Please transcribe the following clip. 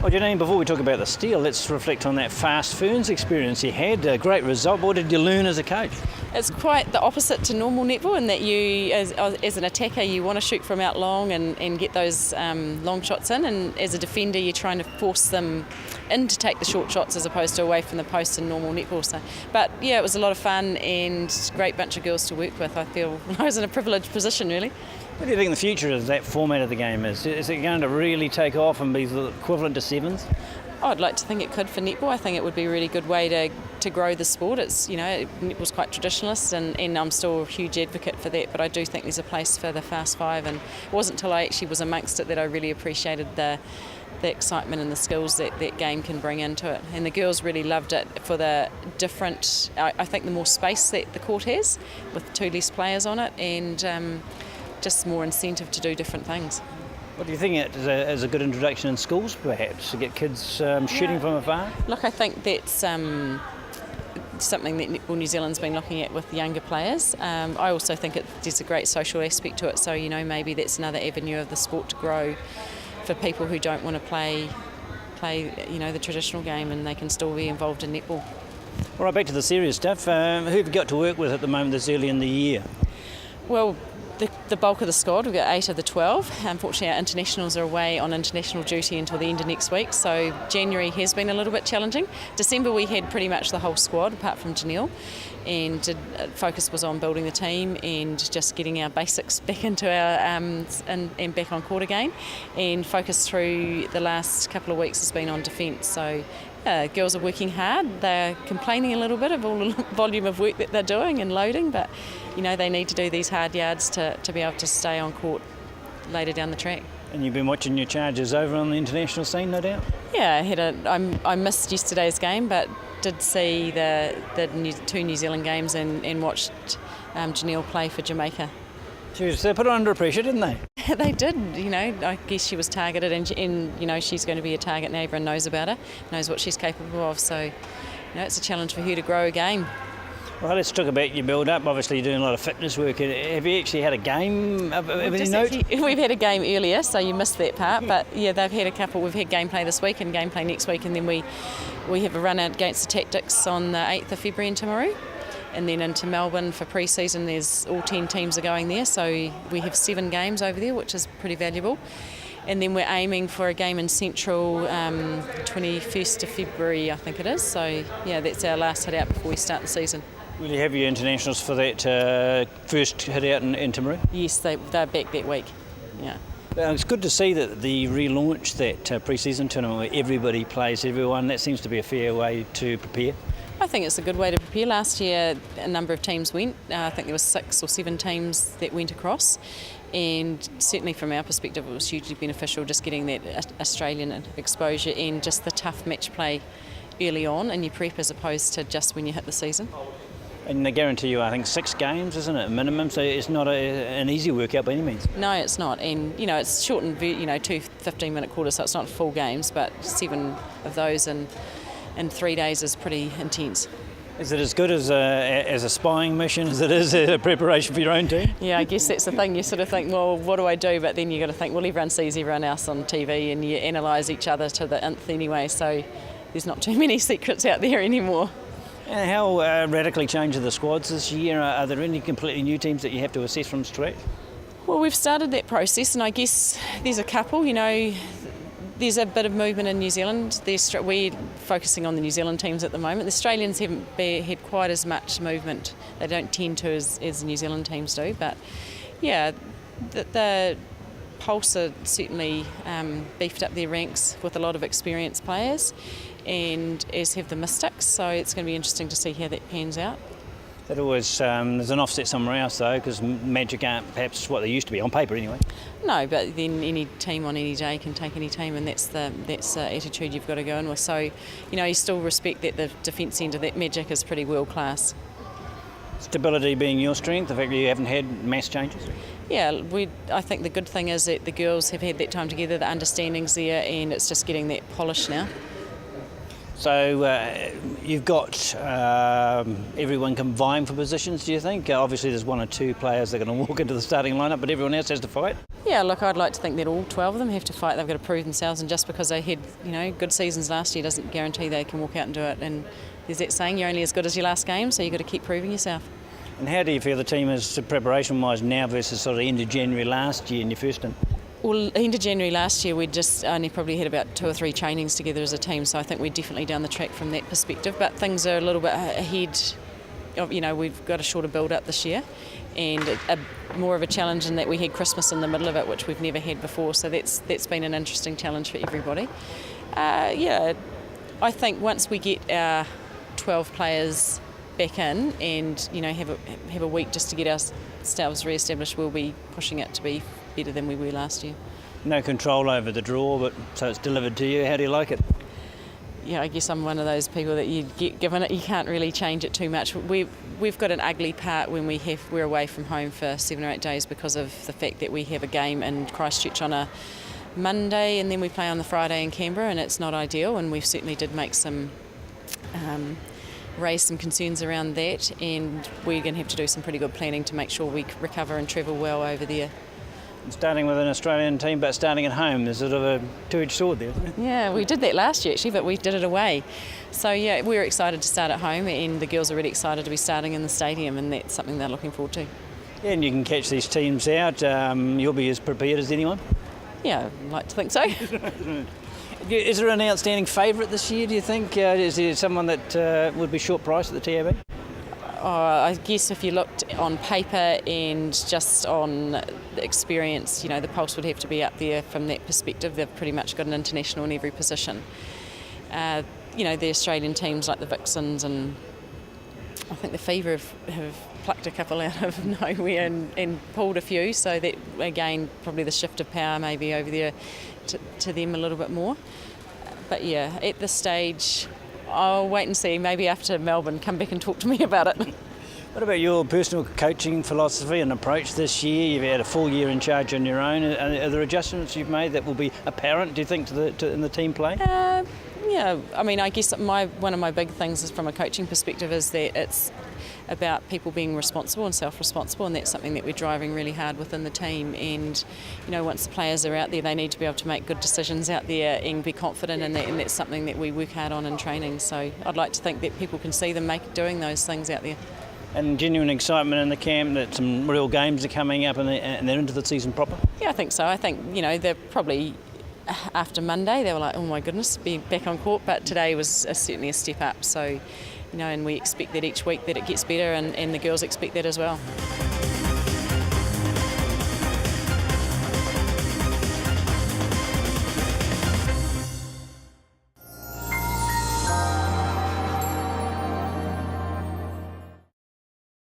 Well, Janine, before we talk about the steel, let's reflect on that fast ferns experience you had. A great result. What did you learn as a coach? It's quite the opposite to normal netball in that you, as an attacker, you want to shoot from out long and get those long shots in, and as a defender, you're trying to force them in to take the short shots as opposed to away from the post in normal netball. So, but yeah, it was a lot of fun and a great bunch of girls to work with. I feel I was in a privileged position, really. What do you think the future of that format of the game is? Is it going to really take off and be the equivalent to sevens? I'd like to think it could for netball. I think it would be a really good way to grow the sport. It's, netball's quite traditionalist and I'm still a huge advocate for that, but I do think there's a place for the fast five, and it wasn't until I actually was amongst it that I really appreciated the excitement and the skills that game can bring into it. And the girls really loved it for the different, I think the more space that the court has with two less players on it, and just more incentive to do different things. What do you think it is a good introduction in schools, perhaps, to get kids shooting from afar? Look, I think that's something that Netball New Zealand's been looking at with younger players. I also think there's a great social aspect to it, so maybe that's another avenue of the sport to grow for people who don't want to play the traditional game, and they can still be involved in netball. All right, back to the serious stuff. Who have you got to work with at the moment this early in the year? Well, the bulk of the squad, we've got 8 of the 12. Unfortunately, our internationals are away on international duty until the end of next week, so January has been a little bit challenging. December we had pretty much the whole squad apart from Janelle, and focus was on building the team and just getting our basics back into our and back on court again, and focus through the last couple of weeks has been on defence. So girls are working hard. They're complaining a little bit of all the volume of work that they're doing and loading, but they need to do these hard yards to be able to stay on court later down the track. And you've been watching your Chargers over on the international scene, no doubt? Yeah, I missed yesterday's game, but did see the two New Zealand games and watched Janelle play for Jamaica. They put her under pressure, didn't they? They did. I guess she was targeted, and she's going to be a target, and everyone knows about her, knows what she's capable of. So, it's a challenge for her to grow a game. Well, let's talk about your build-up. Obviously, you're doing a lot of fitness work. Have you actually had a game of any note? We've had a game earlier, so you missed that part. But yeah, they've had a couple. We've had gameplay this week and gameplay next week, and then we have a run out against the Tactics on the 8th of February in Timaru. And then into Melbourne for pre-season, there's all 10 teams are going there, so we have 7 games over there, which is pretty valuable. And then we're aiming for a game in Central 21st of February, I think it is. So yeah, that's our last hit out before we start the season. Will you have your internationals for that first hit out in Timaru? Yes, they're back that week. Yeah. It's good to see that the relaunch that pre-season tournament where everybody plays everyone. That seems to be a fair way to prepare. I think it's a good way to prepare. Last year, a number of teams went. I think there were 6 or 7 teams that went across, and certainly from our perspective, it was hugely beneficial just getting that Australian exposure and just the tough match play early on in your prep as opposed to just when you hit the season. And they guarantee you, I think, 6 games, isn't it, minimum? So it's not an easy workout by any means. No, it's not. And, it's shortened, 2 15-minute quarters, so it's not full games, but 7 of those in 3 days is pretty intense. Is it as good as a spying mission as it is a preparation for your own team? Yeah, I guess that's the thing. You sort of think, well, what do I do? But then you've got to think, well, everyone sees everyone else on TV and you analyse each other to the nth anyway, so there's not too many secrets out there anymore. And how radically changed are the squads this year? Are there any completely new teams that you have to assess from scratch? Well, we've started that process, and I guess there's a couple, There's a bit of movement in New Zealand. We're focusing on the New Zealand teams at the moment. The Australians haven't had quite as much movement. They don't tend to as the New Zealand teams do. But yeah, the Pulse are certainly beefed up their ranks with a lot of experienced players, and as have the Mystics. So it's going to be interesting to see how that pans out. That always there's an offset somewhere else though, because Magic aren't perhaps what they used to be on paper anyway. No, but then any team on any day can take any team, and that's the attitude you've got to go in with. So, you still respect that the defence end of that Magic is pretty world class. Stability being your strength, the fact that you haven't had mass changes. Yeah, I think the good thing is that the girls have had that time together, the understanding's there, and it's just getting that polish now. So you've got everyone combined for positions, do you think? Obviously there's one or two players that are going to walk into the starting lineup, but everyone else has to fight? Yeah, look, I'd like to think that all 12 of them have to fight. They've got to prove themselves, and just because they had, good seasons last year doesn't guarantee they can walk out and do it. And there's that saying, you're only as good as your last game, so you've got to keep proving yourself. And how do you feel the team is preparation-wise now versus sort of end of January last year in your first stint? Well, end of January last year, we just only probably had about 2 or 3 trainings together as a team, so I think we're definitely down the track from that perspective. But things are a little bit ahead. We've got a shorter build-up this year, and more of a challenge in that we had Christmas in the middle of it, which we've never had before. So that's been an interesting challenge for everybody. I think once we get our 12 players back in and have a week just to get ourselves re-established, we'll be pushing it to be better than we were last year. No control over the draw, but so it's delivered to you. How do you like it? Yeah, I guess I'm one of those people that you get given it, you can't really change it too much. We've got an ugly part when we're away from home for 7 or 8 days because of the fact that we have a game in Christchurch on a Monday and then we play on the Friday in Canberra, and it's not ideal, and we certainly did make raise some concerns around that, and we're going to have to do some pretty good planning to make sure we recover and travel well over there. Starting with an Australian team, but starting at home, there's sort of a two-edged sword there, isn't it? Yeah, we did that last year actually, but we did it away. So yeah, we're excited to start at home, and the girls are really excited to be starting in the stadium, and that's something they're looking forward to. Yeah, and you can catch these teams out. You'll be as prepared as anyone? Yeah, I'd like to think so. Is there an outstanding favourite this year, do you think? Is there someone that would be short price at the TAB? I guess if you looked on paper and just on the experience, the Pulse would have to be up there from that perspective. They've pretty much got an international in every position. The Australian teams like the Vixens and I think the Fever have plucked a couple out of nowhere and pulled a few, so that again probably the shift of power maybe over there to them a little bit more. But yeah, at this stage I'll wait and see. Maybe after Melbourne, come back and talk to me about it. What about your personal coaching philosophy and approach this year? You've had a full year in charge on your own. Are there adjustments you've made that will be apparent, do you think, in the team play? Yeah, I mean, I guess one of my big things is from a coaching perspective is that it's about people being responsible and self-responsible, and that's something that we're driving really hard within the team. And once the players are out there, they need to be able to make good decisions out there and be confident in that, and that's something that we work hard on in training. So I'd like to think that people can see them doing those things out there. And genuine excitement in the camp that some real games are coming up and they're into the season proper? Yeah, I think so. I think they're probably after Monday they were like, oh my goodness, being back on court, but today was certainly a step up. So and we expect that each week that it gets better, and the girls expect that as well.